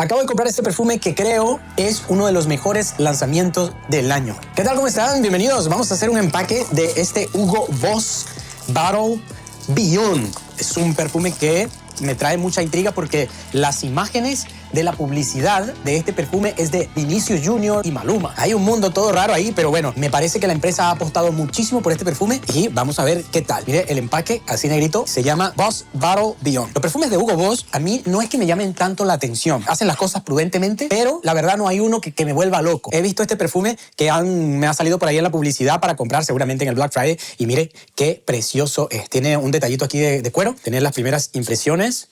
acabo de comprar este perfume que creo es uno de los mejores lanzamientos del año. ¿Qué tal? ¿Cómo están? Bienvenidos. Vamos a hacer un empaque de este Hugo Boss Bottled Beyond. Es un perfume que me trae mucha intriga porque las imágenes de la publicidad de este perfume es de Vinicius Junior y Maluma. Hay un mundo todo raro ahí, pero bueno, me parece que la empresa ha apostado muchísimo por este perfume y vamos a ver qué tal. Mire, el empaque, así negrito, se llama Boss Bottled Beyond. Los perfumes de Hugo Boss a mí no es que me llamen tanto la atención. Hacen las cosas prudentemente, pero la verdad no hay uno que me vuelva loco. He visto este perfume que me ha salido por ahí en la publicidad para comprar seguramente en el Black Friday y mire qué precioso es. Tiene un detallito aquí de cuero. Tener las primeras impresiones.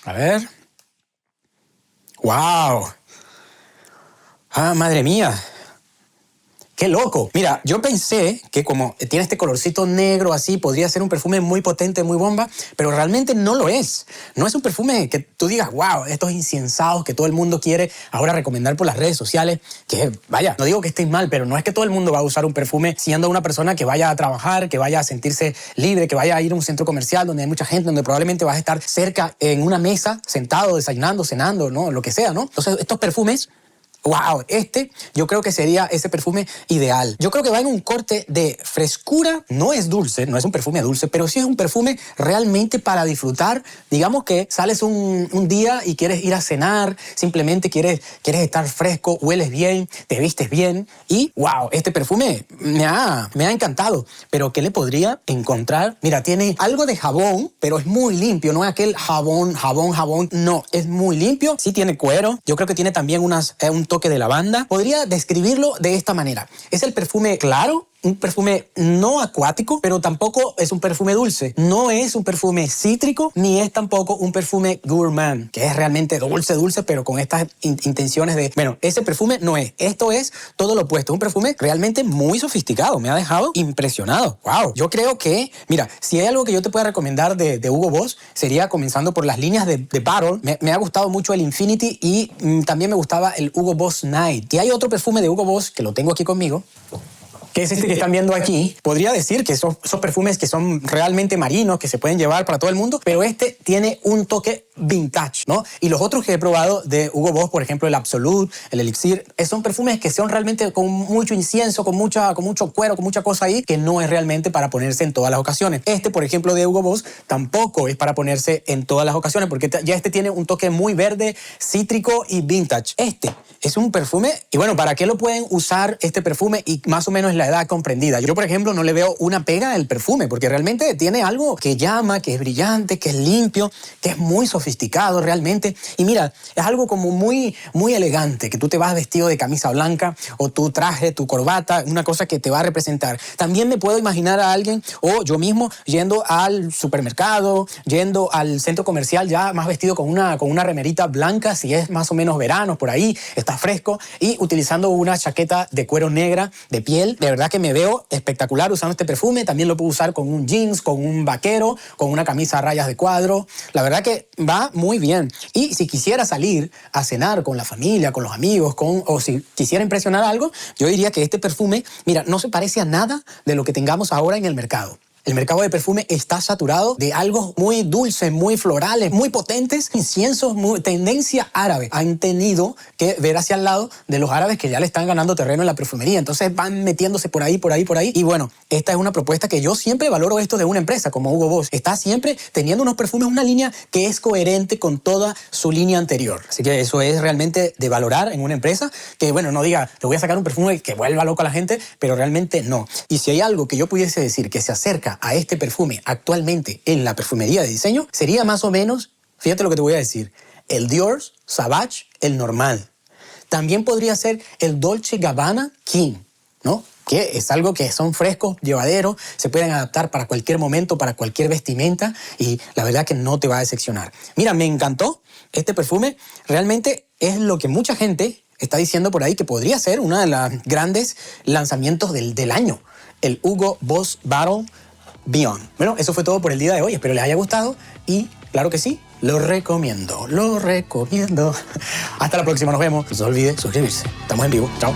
A ver. ¡Wow! ¡Ah, madre mía! ¡Qué loco! Mira, yo pensé que como tiene este colorcito negro así, podría ser un perfume muy potente, muy bomba, pero realmente no lo es. No es un perfume que tú digas, wow, estos inciensados que todo el mundo quiere ahora recomendar por las redes sociales, que vaya, no digo que estén mal, pero no es que todo el mundo va a usar un perfume siendo una persona que vaya a trabajar, que vaya a sentirse libre, que vaya a ir a un centro comercial donde hay mucha gente, donde probablemente vas a estar cerca en una mesa, sentado, desayunando, cenando, ¿no? Lo que sea, ¿no? Entonces, estos perfumes... ¡Wow! Yo creo que sería ese perfume ideal. Yo creo que va en un corte de frescura. No es dulce, no es un perfume dulce, pero sí es un perfume realmente para disfrutar. Digamos que sales un día y quieres ir a cenar, simplemente quieres estar fresco, hueles bien, te vistes bien y ¡wow! Este perfume me ha encantado. Pero ¿qué le podría encontrar? Mira, tiene algo de jabón, pero es muy limpio. No es aquel jabón. No, es muy limpio. Sí tiene cuero. Yo creo que tiene también un toque de lavanda. Podría describirlo de esta manera. Es el perfume claro, un perfume no acuático, pero tampoco es un perfume dulce. No es un perfume cítrico, ni es tampoco un perfume gourmand, que es realmente dulce, pero con estas intenciones de... Bueno, ese perfume no es. Esto es todo lo opuesto. Un perfume realmente muy sofisticado. Me ha dejado impresionado. ¡Wow! Yo creo que... Mira, si hay algo que yo te pueda recomendar de Hugo Boss, sería comenzando por las líneas de Bottle. Me ha gustado mucho el Infinity y también me gustaba el Hugo Boss Night. Y hay otro perfume de Hugo Boss que lo tengo aquí conmigo, que es este que están viendo aquí. Podría decir que esos perfumes que son realmente marinos, que se pueden llevar para todo el mundo, pero este tiene un toque vintage, ¿no? Y los otros que he probado de Hugo Boss, por ejemplo, el Absolute, el Elixir, son perfumes que son realmente con mucho incienso, con mucho cuero, con mucha cosa ahí, que no es realmente para ponerse en todas las ocasiones. Este, por ejemplo, de Hugo Boss, tampoco es para ponerse en todas las ocasiones, porque ya este tiene un toque muy verde, cítrico y vintage. Este es un perfume, y bueno, ¿para qué lo pueden usar este perfume? Y más o menos la edad comprendida. Yo, por ejemplo, no le veo una pega al perfume, porque realmente tiene algo que llama, que es brillante, que es limpio, que es muy sofisticado realmente. Y mira, es algo como muy elegante, que tú te vas vestido de camisa blanca o tu traje, tu corbata, una cosa que te va a representar. También me puedo imaginar a alguien, o yo mismo, yendo al supermercado, yendo al centro comercial ya más vestido con una remerita blanca, si es más o menos verano, por ahí, está fresco, y utilizando una chaqueta de cuero negra, de piel. De verdad que me veo espectacular usando este perfume. También lo puedo usar con un jeans, con un vaquero, con una camisa a rayas de cuadro. La verdad que va muy bien. Y si quisiera salir a cenar con la familia, con los amigos, o si quisiera impresionar algo, yo diría que este perfume, mira, no se parece a nada de lo que tengamos ahora en el mercado. El mercado de perfume está saturado de algo muy dulce, muy florales, muy potentes, inciensos, tendencia árabe. Han tenido que ver hacia el lado de los árabes que ya le están ganando terreno en la perfumería. Entonces van metiéndose por ahí. Y bueno, esta es una propuesta que yo siempre valoro esto de una empresa como Hugo Boss. Está siempre teniendo unos perfumes, una línea que es coherente con toda su línea anterior. Así que eso es realmente de valorar en una empresa, que bueno, no diga, le voy a sacar un perfume que vuelva loco a la gente, pero realmente no. Y si hay algo que yo pudiese decir que se acerca a este perfume actualmente en la perfumería de diseño, sería más o menos, fíjate lo que te voy a decir, el Dior Sauvage, el normal. También podría ser el Dolce Gabbana King, ¿no? Que es algo que son frescos, llevaderos, se pueden adaptar para cualquier momento, para cualquier vestimenta, y la verdad que no te va a decepcionar. Mira, me encantó este perfume. Realmente es lo que mucha gente está diciendo por ahí que podría ser uno de los grandes lanzamientos del año. El Hugo Boss Bottled Beyond. Bueno, eso fue todo por el día de hoy. Espero les haya gustado y, claro que sí, lo recomiendo. Hasta la próxima, nos vemos. No se olvide suscribirse. Estamos en vivo. Chao.